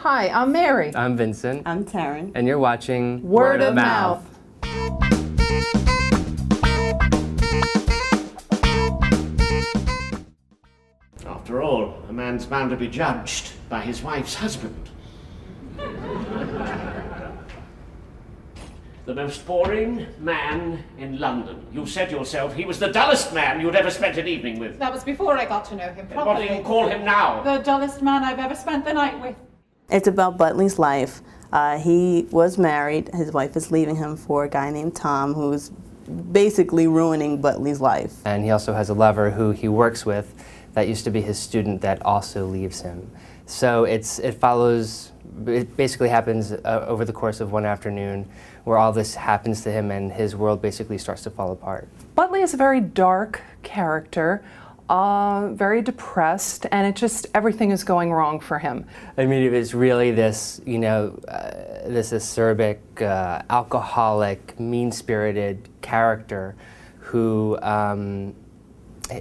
Hi, I'm Mary. I'm Vincent. I'm Taryn. And you're watching Word of Mouth. After all, a man's bound to be judged by his wife's husband. The most boring man in London. You said yourself he was the dullest man you'd ever spent an evening with. That was before I got to know him properly. What do you call him now? The dullest man I've ever spent the night with. It's about Butley's life. He was married. His wife is leaving him for a guy named Tom, who's basically ruining Butley's life. And he also has a lover who he works with that used to be his student that also leaves him. So it basically happens over the course of one afternoon where all this happens to him and his world basically starts to fall apart. Butley is a very dark character, very depressed, and everything is going wrong for him. I mean, it was really this, this acerbic, alcoholic, mean-spirited character who,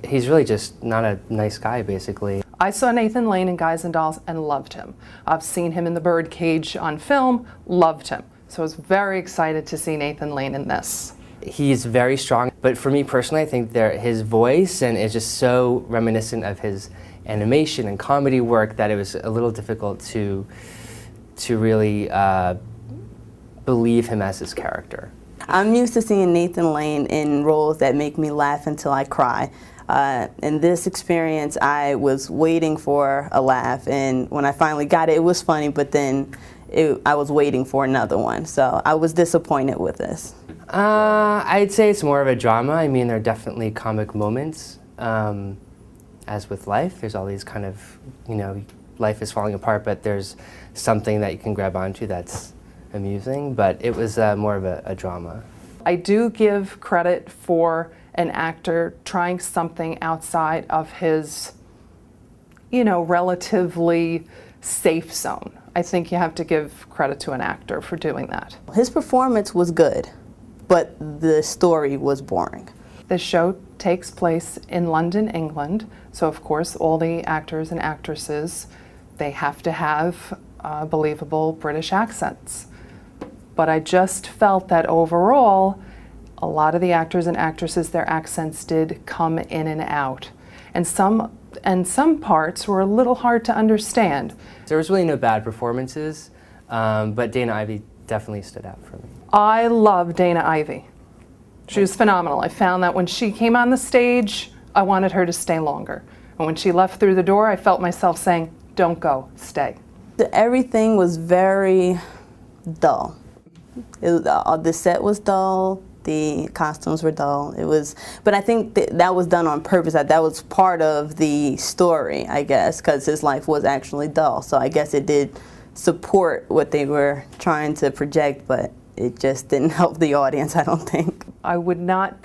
he's really just not a nice guy, basically. I saw Nathan Lane in Guys and Dolls and loved him. I've seen him in The Birdcage on film, loved him. So I was very excited to see Nathan Lane in this. He's very strong, but for me personally, I think his voice and is just so reminiscent of his animation and comedy work that it was a little difficult to really believe him as his character. I'm used to seeing Nathan Lane in roles that make me laugh until I cry. In this experience, I was waiting for a laugh, and when I finally got it, it was funny, but then I was waiting for another one, so I was disappointed with this. I'd say it's more of a drama. I mean, there are definitely comic moments. As with life, there's all these kind of, life is falling apart, but there's something that you can grab onto that's amusing, but it was more of a drama. I do give credit for an actor trying something outside of his, relatively safe zone. I think you have to give credit to an actor for doing that. His performance was good, but the story was boring. The show takes place in London, England, so of course all the actors and actresses, they have to have believable British accents. But I just felt that overall, a lot of the actors and actresses, their accents did come in and out. And some parts were a little hard to understand. There was really no bad performances, but Dana Ivey definitely stood out for me. I love Dana Ivey. She was phenomenal. I found that when she came on the stage, I wanted her to stay longer. And when she left through the door, I felt myself saying, don't go, stay. Everything was very dull. The set was dull. The costumes were dull. But I think that was done on purpose. That was part of the story, I guess, because his life was actually dull. So I guess it did support what they were trying to project, but it just didn't help the audience, I don't think. I would not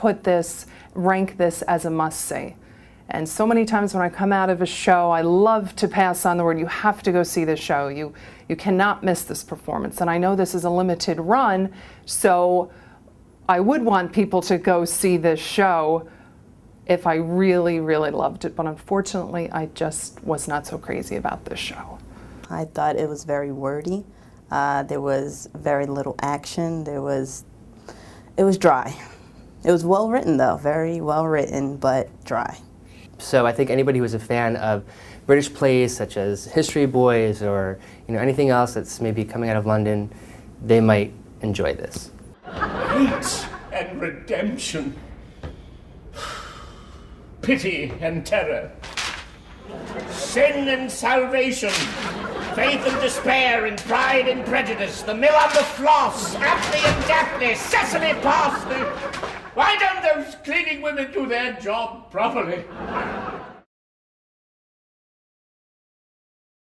rank this as a must-see. And so many times when I come out of a show, I love to pass on the word, you have to go see this show. You cannot miss this performance. And I know this is a limited run, so I would want people to go see this show if I really, really loved it. But unfortunately, I just was not so crazy about this show. I thought it was very wordy. There was very little action. It was dry. It was well written though, very well written, but dry. So I think anybody who's a fan of British plays such as History Boys or anything else that's maybe coming out of London, they might enjoy this. Hate and redemption. Pity and terror. Sin and salvation. Faith and despair and pride and prejudice. The mill on the floss. Aptly and Daphne. Sesame parsley. Why don't those cleaning women do their job properly?